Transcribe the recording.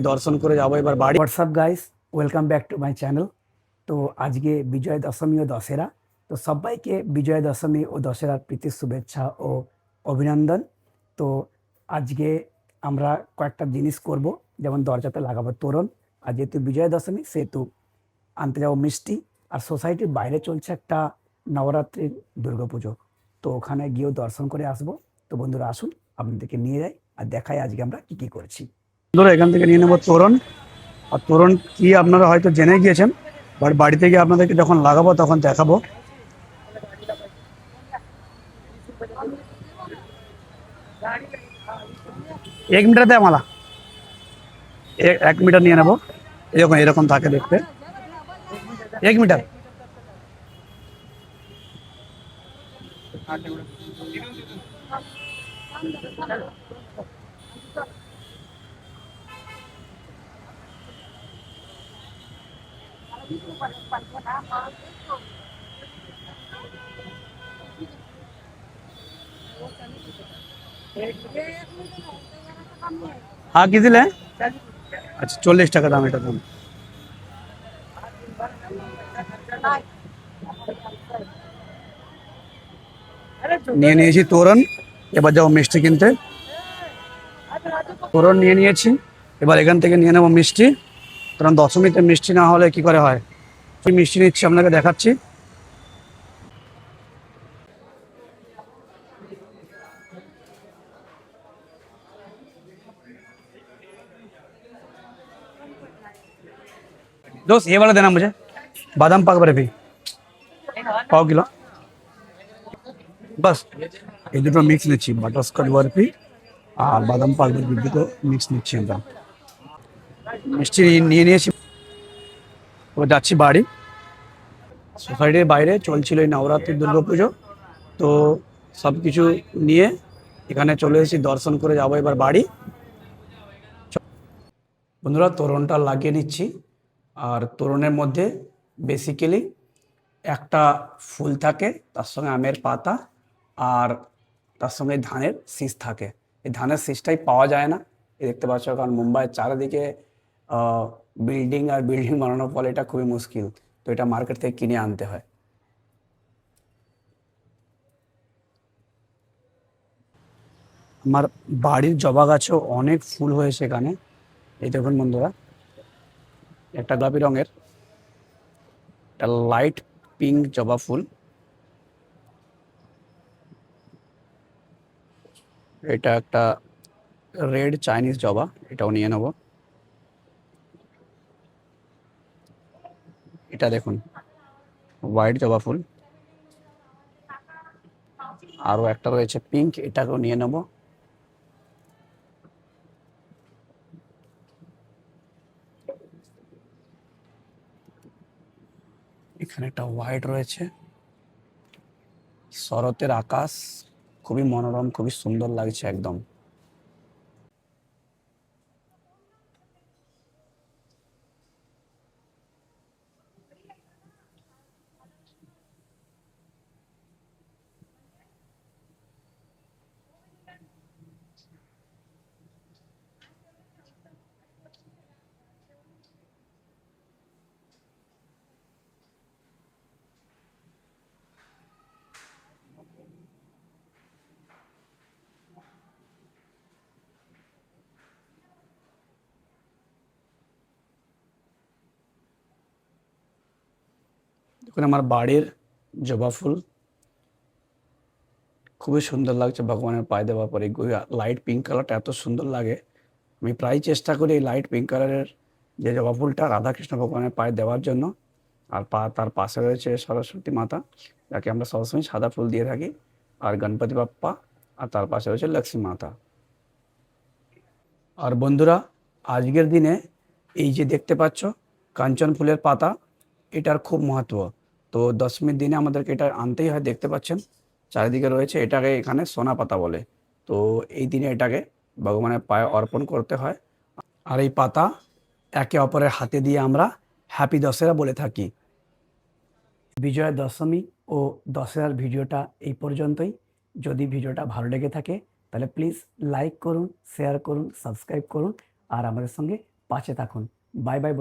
দর্শন করে যাবো এবার বাড়ি। WhatsApp guys, welcome back to my channel. তো আজকে বিজয়া দশমী ও দশেরা। তো সবাইকে বিজয়া দশমী ও দশেরার প্রীতি শুভেচ্ছা ও অভিনন্দন। তো আজকে আমরা কয়েকটা জিনিস করব, যেমন দরজাতে লাগাবো তোরণ, আর যেহেতু বিজয়া দশমী সেহেতু আনতে যাবো মিষ্টি। আর সোসাইটির বাইরে চলছে একটা নবরাত্রির দুর্গাপুজো, তো ওখানে গিয়েও দর্শন করে আসবো। তো বন্ধুরা আসুন, আপনাদেরকে নিয়ে যাই আর দেখাই আজকে আমরা কি কি করছি। বন্ধুরা এখান থেকে নিয়ে নেবো তোরণ। আর তোরণ কি আপনারা হয়তো জেনে গিয়েছেন, বাট বাড়িতে গিয়ে আপনাদেরকে যখন লাগাবো তখন দেখাবো। এক মিটার দেয় মালা, 1 মিটার নিয়ে নেবো। এরকম এরকম থাকে দেখতে, 1 মিটার। হ্যাঁ কি দিলে? আচ্ছা 40 টাকা দাম, এটা দাম। নিয়ে নিয়েছি তোরণ, এবার যাবো মিষ্টি কিনতে। তোরণ নিয়ে নিয়েছি, এবার এখান থেকে নিয়ে নেবো মিষ্টি। কারণ দশমীতে মিষ্টি না হলে কি করে হয়। মিষ্টি নিচ্ছি, আপনাকে দেখাচ্ছি। दोस्त ये वाला देना मुझे, बादाम पाक बर्फी पाव किलो। बस এই দুটো মিক্স নিচ্ছি, বাটারস্কচ বরফি আর বাদাম পাক বরফি দুটো মিক্স নিচ্ছি আমরা। মিষ্টি নিয়ে নিয়েছি, এবার যাচ্ছি বাড়ি। সোসাইটির বাইরে চলছিল এই নবরাত্রির দুর্গাপুজো, তো সব কিছু নিয়ে এখানে চলে এসেছি, দর্শন করে যাবো এবার বাড়ি। বন্ধুরা তোরণটা লাগিয়ে নিচ্ছি। আর তোরণের মধ্যে বেসিক্যালি একটা ফুল থাকে, তার সঙ্গে আমের পাতা, আর তার সঙ্গে ধানের শীষ থাকে। এই ধানের শীষটাই পাওয়া যায় না, এই দেখতে পাচ্ছ, কারণ মুম্বাইয়ের চারিদিকে বিল্ডিং আর বিল্ডিং বানানোর ফলে এটা খুবই মুশকিল, তো এটা মার্কেট থেকে কিনে আনতে হয়। আমার বাড়ির জবা গাছেও অনেক ফুল হয়েছে এখানে, এই দেখুন বন্ধুরা, একটা গোলাপি রঙের, একটা লাইট পিঙ্ক জবা ফুল, এটা একটা রেড চাইনিজ জবা, এটাও নিয়ে নেব। এটা দেখুন হোয়াইট জবা ফুল, আরও একটা রয়েছে পিঙ্ক, এটাকেও নিয়ে নেব। এখানে একটা হোয়াইট রয়েছে। শরতের আকাশ খুবই মনোরম, খুবই সুন্দর লাগছে একদম। দেখুন আমার বাড়ির জবা ফুল খুবই সুন্দর লাগছে ভগবানের পায়ে দেওয়ার পরে। লাইট পিঙ্ক কালারটা এত সুন্দর লাগে, আমি প্রায় চেষ্টা করি এই লাইট পিঙ্ক কালারের যে জবা ফুলটা রাধাকৃষ্ণ ভগবানের পায়ে দেওয়ার জন্য। আর তার পাশে রয়েছে সরস্বতী মাতা, যাকে আমরা সবসময় সাদা ফুল দিয়ে থাকি, আর গণপতি বাপ্পা, আর তার পাশে রয়েছে লক্ষ্মী মাতা। আর বন্ধুরা আজকের দিনে এই যে দেখতে পাচ্ছ কাঞ্চন ফুলের পাতা, এটার খুব মহত্ব। তো দশমীর দিনে আমাদেরকে এটা আনতেই হয়, দেখতে পাচ্ছেন চারিদিকে রয়েছে, এটাকে এখানে সোনা পাতা বলে। তো এই দিনে এটাকে ভগবানের পায়ে অর্পণ করতে হয়। আর এই পাতা একে অপরের হাতে দিয়ে আমরা হ্যাপি দশেরা বলে থাকি। বিজয়া দশমী ও দশেরার ভিডিওটা এই পর্যন্তই। যদি ভিডিওটা ভালো লেগে থাকে তাহলে প্লিজ লাইক করুন, শেয়ার করুন, সাবস্ক্রাইব করুন আর আমাদের সঙ্গে পাশে থাকুন। Bye bye.